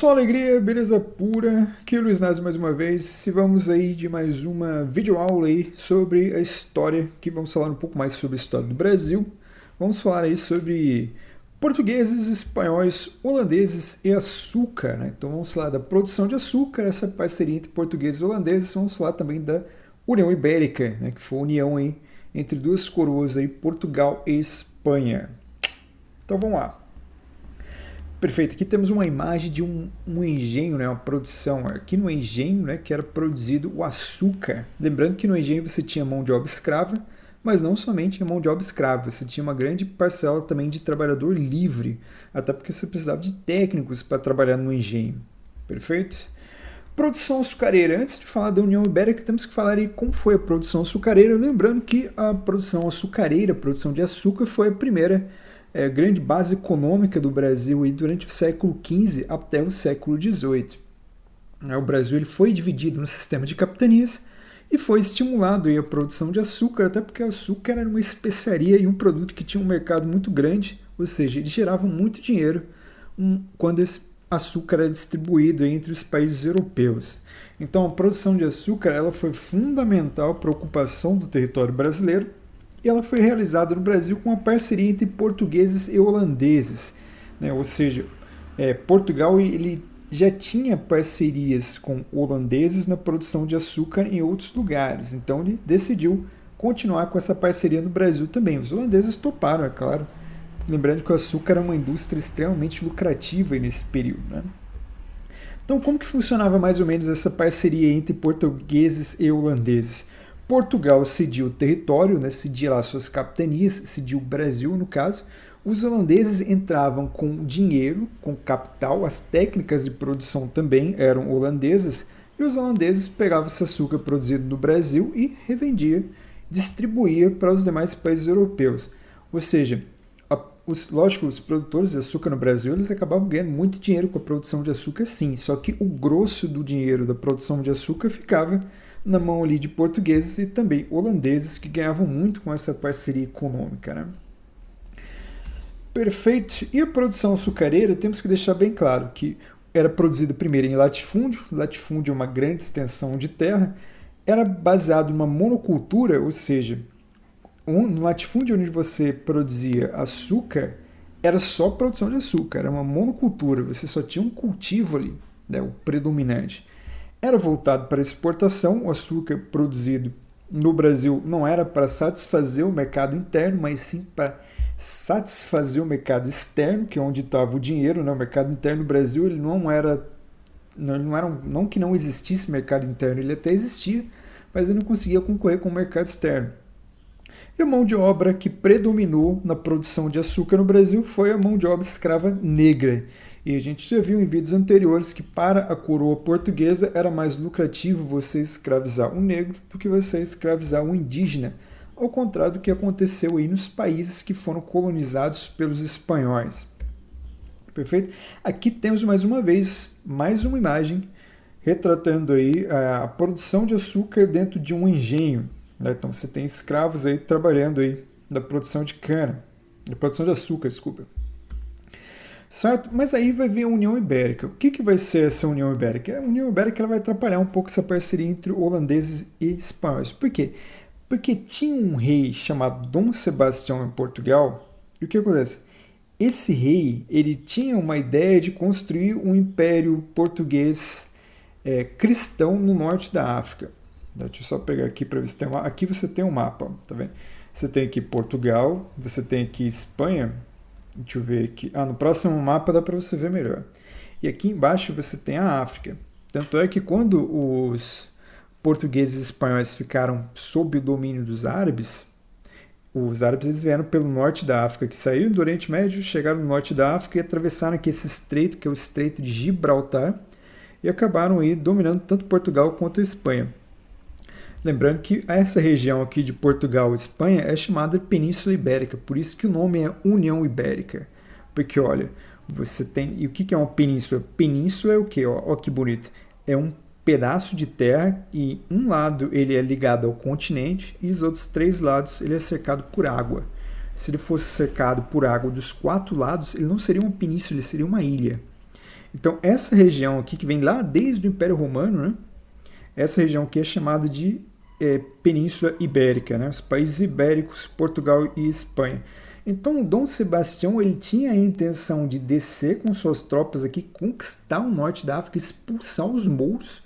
Só alegria, beleza pura. Aqui é o Luiz Nazi mais uma vez. E vamos aí de mais uma videoaula aí sobre a história, que vamos falar um pouco mais sobre a história do Brasil. Vamos falar aí sobre portugueses, espanhóis, holandeses e açúcar, né? Então vamos falar da produção de açúcar, essa parceria entre portugueses e holandeses. Vamos falar também da União Ibérica, né? Que foi a união aí entre duas coroas aí, Portugal e Espanha. Então vamos lá. Perfeito, aqui temos uma imagem de um engenho, né, uma produção. Aqui no engenho, né, que era produzido o açúcar. Lembrando que no engenho você tinha mão de obra escrava, mas não somente a mão de obra escrava, você tinha uma grande parcela também de trabalhador livre, até porque você precisava de técnicos para trabalhar no engenho. Perfeito? Produção açucareira. Antes de falar da União Ibérica, temos que falar aí como foi a produção açucareira. Lembrando que a produção açucareira, a produção de açúcar, foi a primeira grande base econômica do Brasil aí durante o século XV até o século XVIII. O Brasil ele foi dividido no sistema de capitanias e foi estimulado aí a produção de açúcar, até porque o açúcar era uma especiaria e um produto que tinha um mercado muito grande, ou seja, ele gerava muito dinheiro quando esse açúcar era distribuído entre os países europeus. Então a produção de açúcar ela foi fundamental para a ocupação do território brasileiro, e ela foi realizada no Brasil com uma parceria entre portugueses e holandeses, né? Ou seja, Portugal ele já tinha parcerias com holandeses na produção de açúcar em outros lugares, então ele decidiu continuar com essa parceria no Brasil também. Os holandeses toparam, é claro, lembrando que o açúcar era uma indústria extremamente lucrativa nesse período, né? Então, como que funcionava mais ou menos essa parceria entre portugueses e holandeses? Portugal cediu o território, né, cedia lá suas capitanias, cediu o Brasil no caso. Os holandeses entravam com dinheiro, com capital, as técnicas de produção também eram holandesas, e os holandeses pegavam esse açúcar produzido no Brasil e revendia, distribuía para os demais países europeus. Ou seja, lógico, os produtores de açúcar no Brasil eles acabavam ganhando muito dinheiro com a produção de açúcar, sim, só que o grosso do dinheiro da produção de açúcar ficava na mão ali de portugueses e também holandeses que ganhavam muito com essa parceria econômica, né? Perfeito. E a produção açucareira, temos que deixar bem claro que era produzida primeiro em latifúndio. Latifúndio é uma grande extensão de terra. Era baseado em uma monocultura, ou seja, no latifúndio onde você produzia açúcar, era só produção de açúcar, era uma monocultura, você só tinha um cultivo ali, né, o predominante. Era voltado para exportação, o açúcar produzido no Brasil não era para satisfazer o mercado interno, mas sim para satisfazer o mercado externo, que é onde estava o dinheiro, né? O mercado interno do Brasil ele não que não existisse mercado interno, ele até existia, mas ele não conseguia concorrer com o mercado externo. E a mão de obra que predominou na produção de açúcar no Brasil foi a mão de obra escrava negra. E a gente já viu em vídeos anteriores que para a coroa portuguesa era mais lucrativo você escravizar um negro do que você escravizar um indígena, ao contrário do que aconteceu aí nos países que foram colonizados pelos espanhóis. Perfeito? Aqui temos mais uma vez, mais uma imagem retratando aí a produção de açúcar dentro de um engenho. Então você tem escravos aí trabalhando aí na produção de cana, na produção de açúcar, desculpa. Certo? Mas aí vai vir a União Ibérica. O que vai ser essa União Ibérica? A União Ibérica ela vai atrapalhar um pouco essa parceria entre holandeses e espanhóis. Por quê? Porque tinha um rei chamado Dom Sebastião em Portugal, e o que acontece? Esse rei ele tinha uma ideia de construir um império português cristão no norte da África. Deixa eu só pegar aqui para ver se tem uma. Aqui você tem um mapa, tá vendo? Você tem aqui Portugal, você tem aqui Espanha. Deixa eu ver aqui. No próximo mapa dá para você ver melhor. E aqui embaixo você tem a África. Tanto é que quando os portugueses e espanhóis ficaram sob o domínio dos árabes, os árabes eles vieram pelo norte da África, que saíram do Oriente Médio, chegaram no norte da África e atravessaram aqui esse estreito, que é o Estreito de Gibraltar, e acabaram aí dominando tanto Portugal quanto a Espanha. Lembrando que essa região aqui de Portugal e Espanha é chamada Península Ibérica, por isso que o nome é União Ibérica. Porque, olha, você tem... E o que é uma península? Península é o quê? Ó, que bonito. É um pedaço de terra e um lado ele é ligado ao continente e os outros 3 lados ele é cercado por água. Se ele fosse cercado por água dos 4 lados, ele não seria uma península, ele seria uma ilha. Então, essa região aqui, que vem lá desde o Império Romano, né? Essa região aqui é chamada de Península Ibérica, né? Os países ibéricos, Portugal e Espanha. Então, Dom Sebastião ele tinha a intenção de descer com suas tropas aqui, conquistar o norte da África, expulsar os mouros.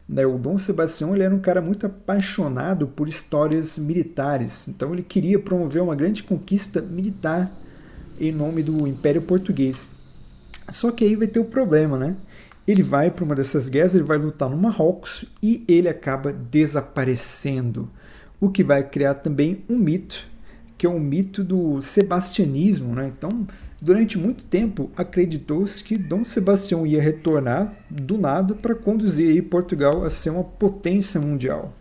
Né? O Dom Sebastião ele era um cara muito apaixonado por histórias militares. Então, ele queria promover uma grande conquista militar em nome do Império Português. Só que aí vai ter o problema, né? Ele vai para uma dessas guerras, ele vai lutar no Marrocos e ele acaba desaparecendo. O que vai criar também um mito, que é o mito do sebastianismo, né? Então, durante muito tempo, acreditou-se que Dom Sebastião ia retornar do nada para conduzir aí Portugal a ser uma potência mundial.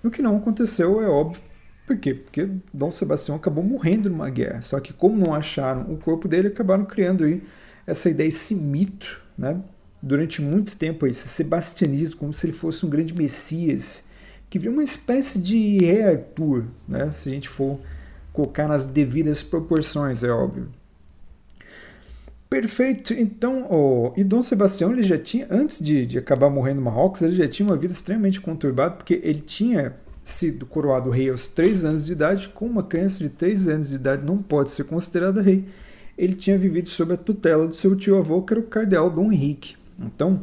O que não aconteceu, é óbvio. Por quê? Porque Dom Sebastião acabou morrendo numa guerra. Só que como não acharam o corpo dele, acabaram criando aí essa ideia, esse mito, né? Durante muito tempo, esse sebastianismo, como se ele fosse um grande messias, que viu uma espécie de rei Arthur, né? Se a gente for colocar nas devidas proporções, é óbvio. Perfeito, então, e Dom Sebastião, ele já tinha, antes de acabar morrendo no Marrocos, ele já tinha uma vida extremamente conturbada, porque ele tinha sido coroado rei aos 3 anos de idade. Com uma criança de 3 anos de idade não pode ser considerada rei. Ele tinha vivido sob a tutela do seu tio-avô, que era o cardeal Dom Henrique. Então,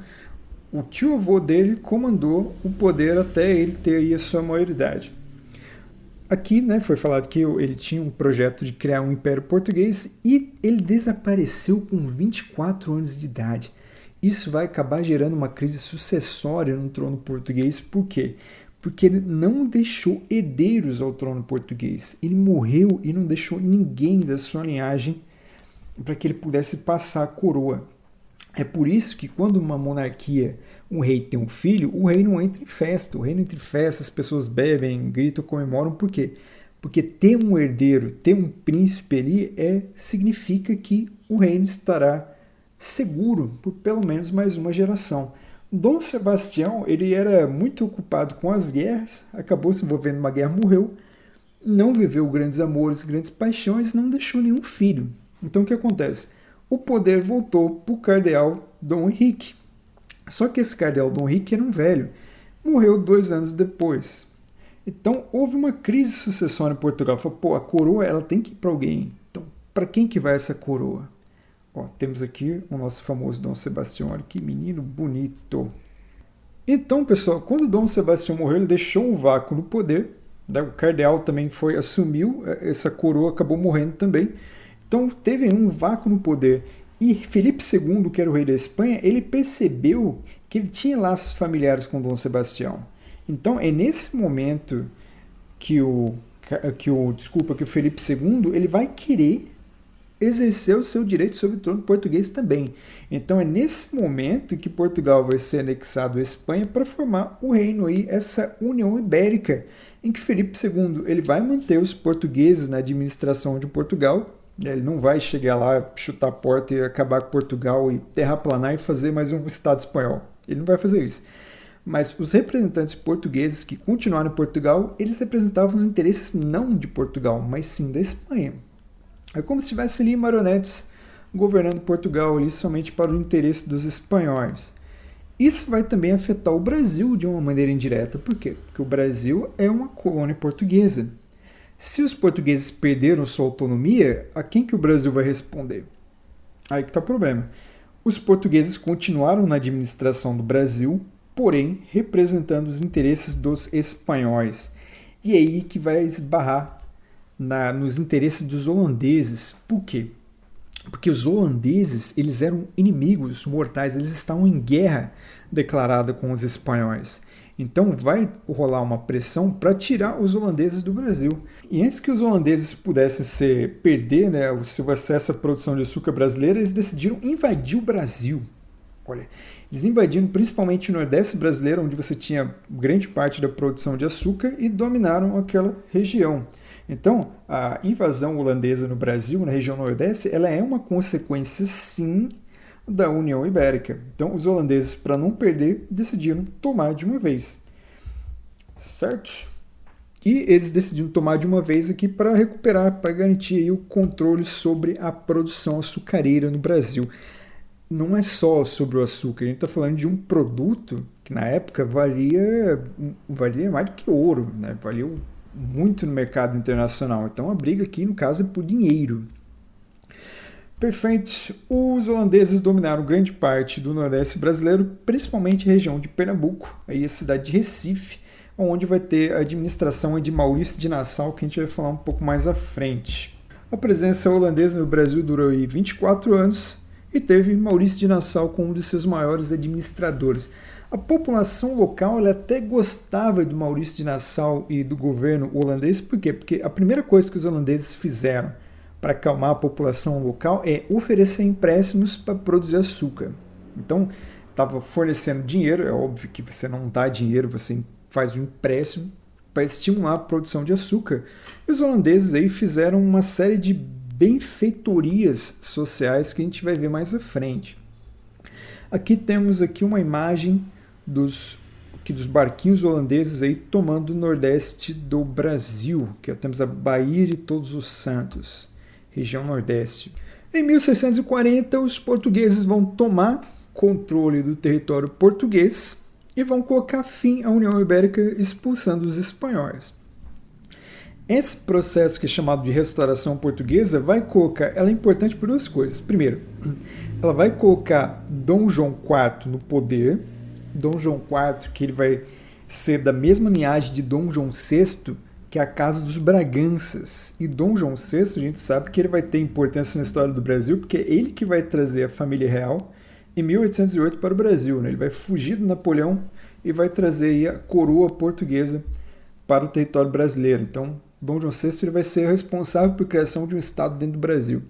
o tio-avô dele comandou o poder até ele ter aí a sua maioridade. Aqui, né, foi falado que ele tinha um projeto de criar um império português e ele desapareceu com 24 anos de idade. Isso vai acabar gerando uma crise sucessória no trono português. Por quê? Porque ele não deixou herdeiros ao trono português. Ele morreu e não deixou ninguém da sua linhagem para que ele pudesse passar a coroa. É por isso que quando uma monarquia, um rei tem um filho, o rei não entra em festa. O rei não entra em festa, as pessoas bebem, gritam, comemoram. Por quê? Porque ter um herdeiro, ter um príncipe ali, significa que o reino estará seguro por pelo menos mais uma geração. Dom Sebastião, ele era muito ocupado com as guerras, acabou se envolvendo numa guerra, morreu, não viveu grandes amores, grandes paixões, não deixou nenhum filho. Então o que acontece? O poder voltou para o cardeal Dom Henrique. Só que esse cardeal Dom Henrique era um velho. Morreu 2 anos depois. Então houve uma crise sucessória em Portugal. Falou, pô, a coroa ela tem que ir para alguém. Então, para quem que vai essa coroa? Ó, temos aqui o nosso famoso Dom Sebastião. Olha que menino bonito. Então, pessoal, quando Dom Sebastião morreu, ele deixou um vácuo no poder. O cardeal também assumiu essa coroa, acabou morrendo também. Então teve um vácuo no poder. E Felipe II, que era o rei da Espanha, ele percebeu que ele tinha laços familiares com Dom Sebastião. Então é nesse momento que o Felipe II ele vai querer exercer o seu direito sobre o trono português também. Então é nesse momento que Portugal vai ser anexado à Espanha para formar o reino aí, essa União Ibérica, em que Felipe II ele vai manter os portugueses na administração de Portugal. Ele não vai chegar lá, chutar a porta e acabar com Portugal e terraplanar e fazer mais um Estado espanhol. Ele não vai fazer isso. Mas os representantes portugueses que continuaram em Portugal, eles representavam os interesses não de Portugal, mas sim da Espanha. É como se tivesse ali marionetes governando Portugal ali somente para o interesse dos espanhóis. Isso vai também afetar o Brasil de uma maneira indireta. Por quê? Porque o Brasil é uma colônia portuguesa. Se os portugueses perderam sua autonomia, a quem que o Brasil vai responder? Aí que está o problema. Os portugueses continuaram na administração do Brasil, porém representando os interesses dos espanhóis. E é aí que vai esbarrar nos interesses dos holandeses. Por quê? Porque os holandeses eles eram inimigos mortais, eles estavam em guerra declarada com os espanhóis. Então vai rolar uma pressão para tirar os holandeses do Brasil. E antes que os holandeses pudessem perder, né, o seu acesso à produção de açúcar brasileira, eles decidiram invadir o Brasil. Olha, eles invadiram principalmente o Nordeste brasileiro, onde você tinha grande parte da produção de açúcar, e dominaram aquela região. Então, a invasão holandesa no Brasil, na região Nordeste, ela é uma consequência, sim, da União Ibérica. Então, os holandeses, para não perder, decidiram tomar de uma vez. Certo? E eles decidiram tomar de uma vez aqui para recuperar, para garantir aí o controle sobre a produção açucareira no Brasil. não é só sobre o açúcar, a gente está falando de um produto que na época valia mais do que ouro, né? Valia muito no mercado internacional. Então a briga aqui, no caso, é por dinheiro. Perfeito. Os holandeses dominaram grande parte do Nordeste brasileiro, principalmente a região de Pernambuco, aí a cidade de Recife, onde vai ter a administração de Maurício de Nassau, que a gente vai falar um pouco mais à frente. A presença holandesa no Brasil durou aí 24 anos e teve Maurício de Nassau como um dos seus maiores administradores. A população local ela até gostava do Maurício de Nassau e do governo holandês, por quê? Porque a primeira coisa que os holandeses fizeram para acalmar a população local é oferecer empréstimos para produzir açúcar. Então, estava fornecendo dinheiro, é óbvio que você não dá dinheiro, você faz um empréstimo para estimular a produção de açúcar. E os holandeses aí fizeram uma série de benfeitorias sociais que a gente vai ver mais à frente. Aqui temos aqui uma imagem dos barquinhos holandeses aí tomando o nordeste do Brasil, que temos a Baía de Todos os Santos, região nordeste. Em 1640, os portugueses vão tomar controle do território português e vão colocar fim à União Ibérica, expulsando os espanhóis. Esse processo, que é chamado de restauração portuguesa, ela é importante por duas coisas. Primeiro, ela vai colocar Dom João IV no poder. Dom João IV, que ele vai ser da mesma linhagem de Dom João VI, que é a Casa dos Braganças. E Dom João VI, a gente sabe que ele vai ter importância na história do Brasil, porque é ele que vai trazer a família real em 1808 para o Brasil. Né? Ele vai fugir do Napoleão e vai trazer aí a coroa portuguesa para o território brasileiro. Então, Dom João VI ele vai ser responsável por criação de um estado dentro do Brasil.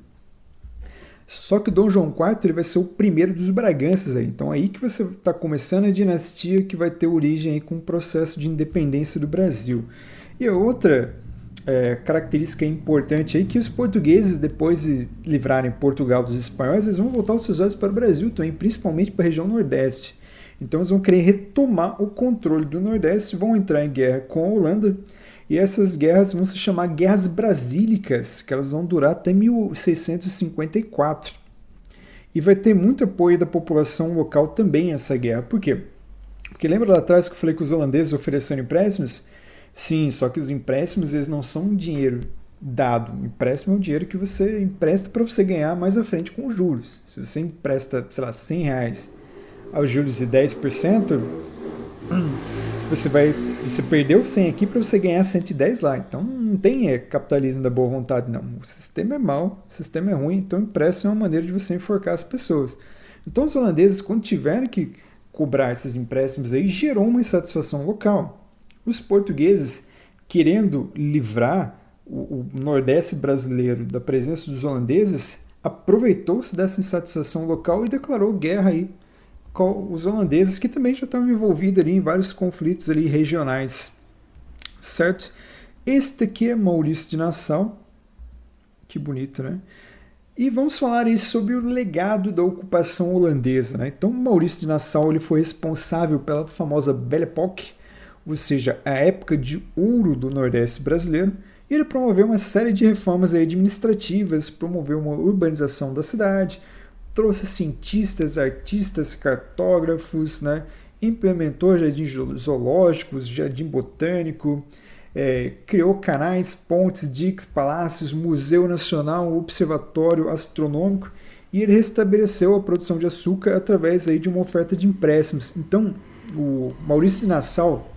Só que Dom João IV ele vai ser o primeiro dos Braganças. Aí. Então, aí que você está começando a dinastia que vai ter origem aí com o processo de independência do Brasil. E a outra característica importante aí que os portugueses, depois de livrarem Portugal dos espanhóis, eles vão voltar os seus olhos para o Brasil também, principalmente para a região Nordeste. Então eles vão querer retomar o controle do Nordeste, vão entrar em guerra com a Holanda, e essas guerras vão se chamar Guerras Brasílicas, que elas vão durar até 1654. E vai ter muito apoio da população local também essa guerra. Por quê? Porque lembra lá atrás que eu falei que os holandeses ofereceram empréstimos? Sim, só que os empréstimos eles não são dinheiro dado. O empréstimo é um dinheiro que você empresta para você ganhar mais à frente com os juros. Se você empresta, sei lá, R$100 aos juros de 10%, você perdeu 100 aqui para você ganhar 110 lá. Então não tem capitalismo da boa vontade, não. O sistema é mau, o sistema é ruim, então empréstimo é uma maneira de você enforcar as pessoas. Então os holandeses, quando tiveram que cobrar esses empréstimos aí, gerou uma insatisfação local. Os portugueses, querendo livrar o Nordeste brasileiro da presença dos holandeses, aproveitou-se dessa insatisfação local e declarou guerra aí com os holandeses, que também já estavam envolvidos ali em vários conflitos ali regionais, certo? Este aqui é Maurício de Nassau, que bonito, né? E vamos falar aí sobre o legado da ocupação holandesa, né? Então, Maurício de Nassau ele foi responsável pela famosa Belle Époque, ou seja, a época de ouro do Nordeste brasileiro, e ele promoveu uma série de reformas administrativas, promoveu uma urbanização da cidade, trouxe cientistas, artistas, cartógrafos, né? Implementou jardins zoológicos, jardim botânico, criou canais, pontes, diques, palácios, Museu Nacional, Observatório Astronômico, e ele restabeleceu a produção de açúcar através aí de uma oferta de empréstimos. Então, o Maurício de Nassau,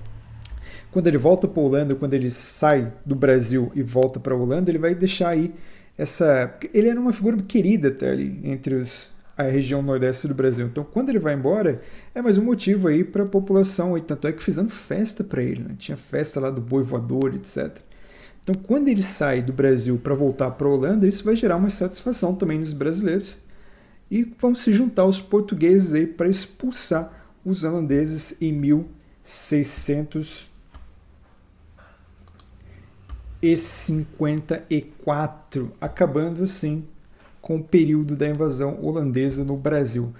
quando ele volta para a Holanda, quando ele sai do Brasil e volta para a Holanda, ele vai deixar aí essa... Ele era uma figura querida até ali entre a região nordeste do Brasil. Então, quando ele vai embora, é mais um motivo aí para a população. E tanto é que fizeram festa para ele, né? Tinha festa lá do boi voador, etc. Então, quando ele sai do Brasil para voltar para a Holanda, isso vai gerar uma satisfação também nos brasileiros. E vão se juntar os portugueses aí para expulsar os holandeses em 1654, acabando assim com o período da invasão holandesa no Brasil.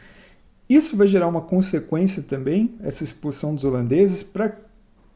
Isso vai gerar uma consequência também, essa expulsão dos holandeses, para a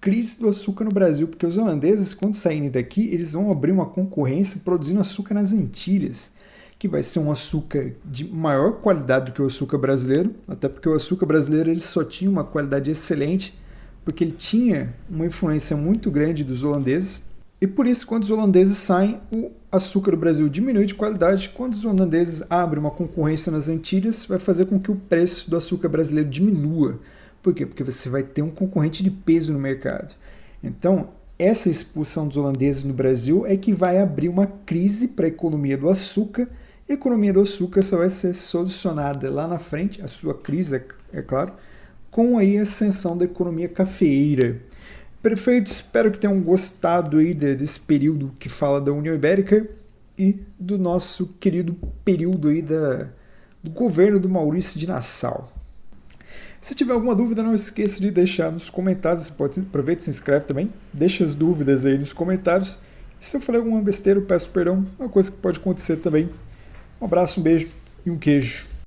crise do açúcar no Brasil, porque os holandeses, quando saírem daqui, eles vão abrir uma concorrência produzindo açúcar nas Antilhas, que vai ser um açúcar de maior qualidade do que o açúcar brasileiro, até porque o açúcar brasileiro ele só tinha uma qualidade excelente, porque ele tinha uma influência muito grande dos holandeses, e por isso, quando os holandeses saem, o açúcar do Brasil diminui de qualidade. Quando os holandeses abrem uma concorrência nas Antilhas, vai fazer com que o preço do açúcar brasileiro diminua. Por quê? Porque você vai ter um concorrente de peso no mercado. Então, essa expulsão dos holandeses no Brasil é que vai abrir uma crise para a economia do açúcar. E a economia do açúcar só vai ser solucionada lá na frente, a sua crise, é claro, com aí a ascensão da economia cafeeira. Perfeito, espero que tenham gostado aí desse período que fala da União Ibérica e do nosso querido período aí do governo do Maurício de Nassau. Se tiver alguma dúvida, não esqueça de deixar nos comentários. Você pode aproveitar e se inscreve também. Deixa as dúvidas aí nos comentários. E se eu falei alguma besteira, eu peço perdão. É uma coisa que pode acontecer também. Um abraço, um beijo e um queijo.